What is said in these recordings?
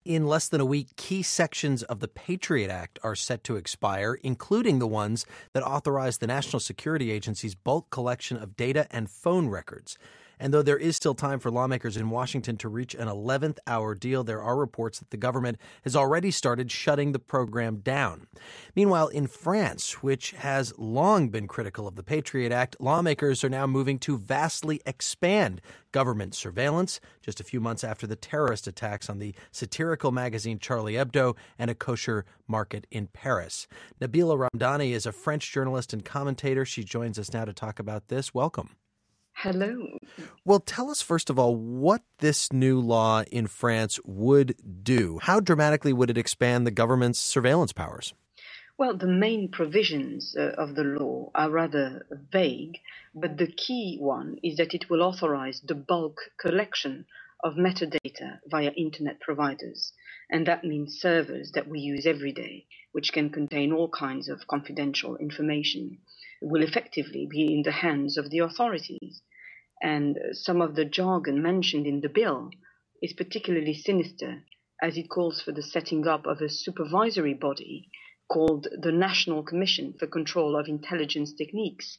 In less than a week, key sections of the Patriot Act are set to expire, including the ones that authorize the National Security Agency's bulk collection of data and phone records. And though there is still time for lawmakers in Washington to reach an 11th hour deal, there are reports that the government has already started shutting the program down. Meanwhile, in France, which has long been critical of the Patriot Act, lawmakers are now moving to vastly expand government surveillance just a few months after the terrorist attacks on the satirical magazine Charlie Hebdo and a kosher market in Paris. Nabila Ramdani is a French journalist and commentator. She joins us now to talk about this. Welcome. Hello. Well, tell us, first of all, what this new law in France would do. How dramatically would it expand the government's surveillance powers? Well, the main provisions of the law are rather vague, but the key one is that it will authorize the bulk collection of metadata via internet providers. And that means servers that we use every day, which can contain all kinds of confidential information, will effectively be in the hands of the authorities. And some of the jargon mentioned in the bill is particularly sinister, as it calls for the setting up of a supervisory body called the National Commission for Control of Intelligence Techniques.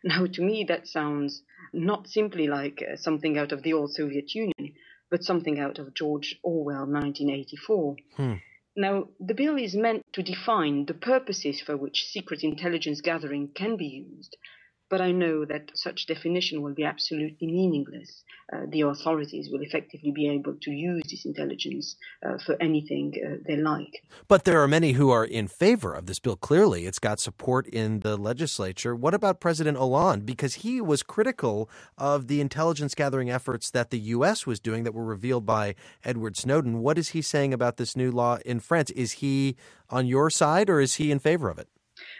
Now, to me, that sounds not simply like something out of the old Soviet Union, but something out of George Orwell 1984. Now, the bill is meant to define the purposes for which secret intelligence gathering can be used, but I know that such definition will be absolutely meaningless. The authorities will effectively be able to use this intelligence for anything they like. But there are many who are in favor of this bill. Clearly, it's got support in the legislature. What about President Hollande? Because he was critical of the intelligence gathering efforts that the U.S. was doing that were revealed by Edward Snowden. What is he saying about this new law in France? Is he on your side or is he in favor of it?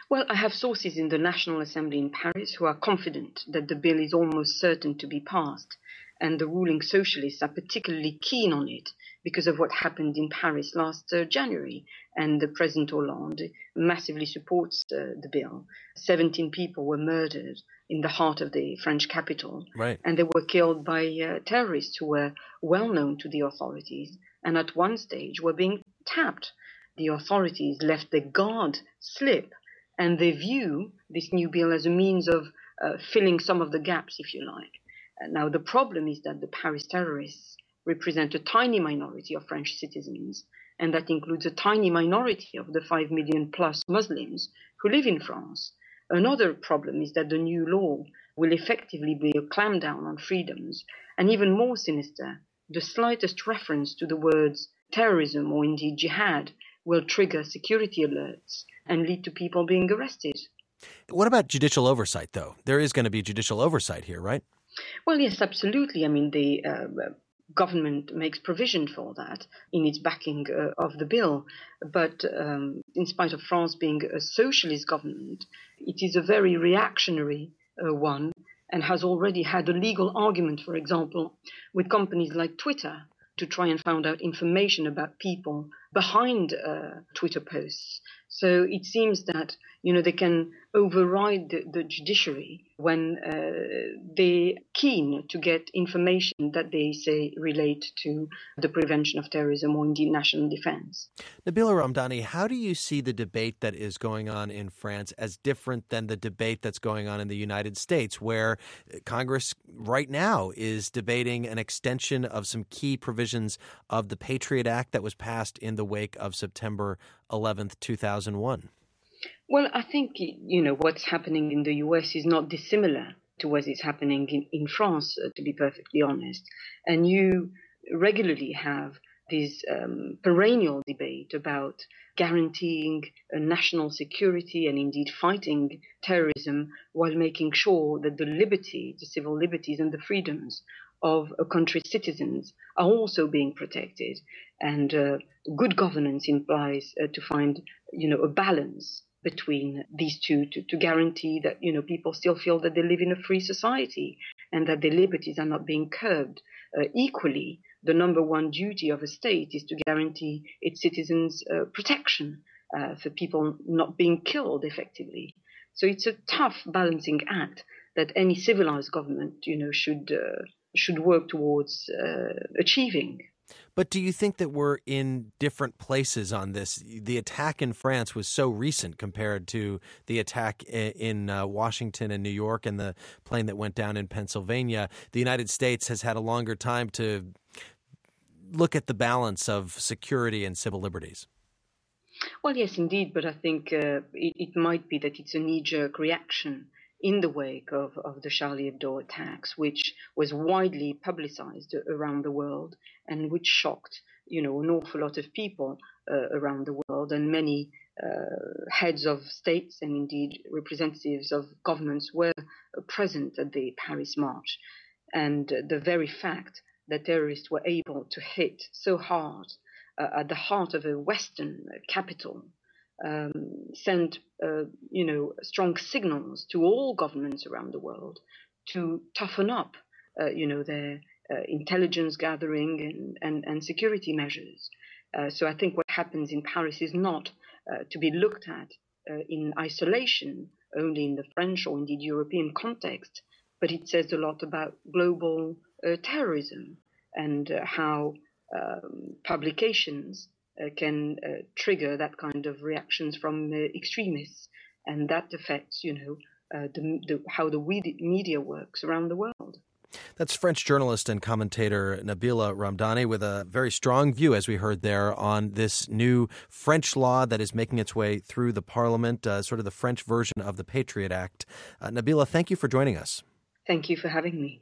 Well, I have sources in the National Assembly in Paris who are confident that the bill is almost certain to be passed, and the ruling socialists are particularly keen on it because of what happened in Paris last January, and the President Hollande massively supports the bill. 17 people were murdered in the heart of the French capital, right, and they were killed by terrorists who were well known to the authorities, and at one stage were being tapped. The authorities left their guard slip, and they view this new bill as a means of filling some of the gaps, if you like. Now, the problem is that the Paris terrorists represent a tiny minority of French citizens, and that includes a tiny minority of the 5 million plus Muslims who live in France. Another problem is that the new law will effectively be a clampdown on freedoms, and even more sinister, the slightest reference to the words terrorism or indeed jihad will trigger security alerts and lead to people being arrested. What about judicial oversight, though? There is going to be judicial oversight here, right? Well, yes, absolutely. I mean, the government makes provision for that in its backing of the bill. But in spite of France being a socialist government, it is a very reactionary one and has already had a legal argument, for example, with companies like Twitter to try and find out information about people behind Twitter posts. So it seems that, they can override the judiciary when they're keen to get information that they say relate to the prevention of terrorism or indeed national defense. Nabila Ramdani, how do you see the debate that is going on in France as different than the debate that's going on in the United States, where Congress right now is debating an extension of some key provisions of the Patriot Act that was passed in the wake of September 11th, 2001? Well, I think, what's happening in the US is not dissimilar to what is happening in France, to be perfectly honest. And you regularly have this perennial debate about guaranteeing national security and indeed fighting terrorism while making sure that the civil liberties and the freedoms of a country's citizens are also being protected. And good governance implies to find, a balance between these two to guarantee that, people still feel that they live in a free society and that their liberties are not being curbed. Equally, the number one duty of a state is to guarantee its citizens protection for people not being killed effectively. So it's a tough balancing act that any civilized government, should work towards achieving. But do you think that we're in different places on this? The attack in France was so recent compared to the attack in Washington and New York and the plane that went down in Pennsylvania. The United States has had a longer time to look at the balance of security and civil liberties. Well, yes, indeed, but I think it might be that it's a knee-jerk reaction in the wake of the Charlie Hebdo attacks, which was widely publicized around the world and which shocked, an awful lot of people around the world, and many heads of states and indeed representatives of governments were present at the Paris March. And the very fact that terrorists were able to hit so hard at the heart of a Western capital sent, strong signals to all governments around the world to toughen up, their intelligence gathering and security measures. So I think what happens in Paris is not to be looked at in isolation, only in the French or indeed European context, but it says a lot about global terrorism and how publications can trigger that kind of reactions from extremists, and that affects, how the media works around the world. That's French journalist and commentator Nabila Ramdani with a very strong view, as we heard there, on this new French law that is making its way through the parliament, sort of the French version of the Patriot Act. Nabila, thank you for joining us. Thank you for having me.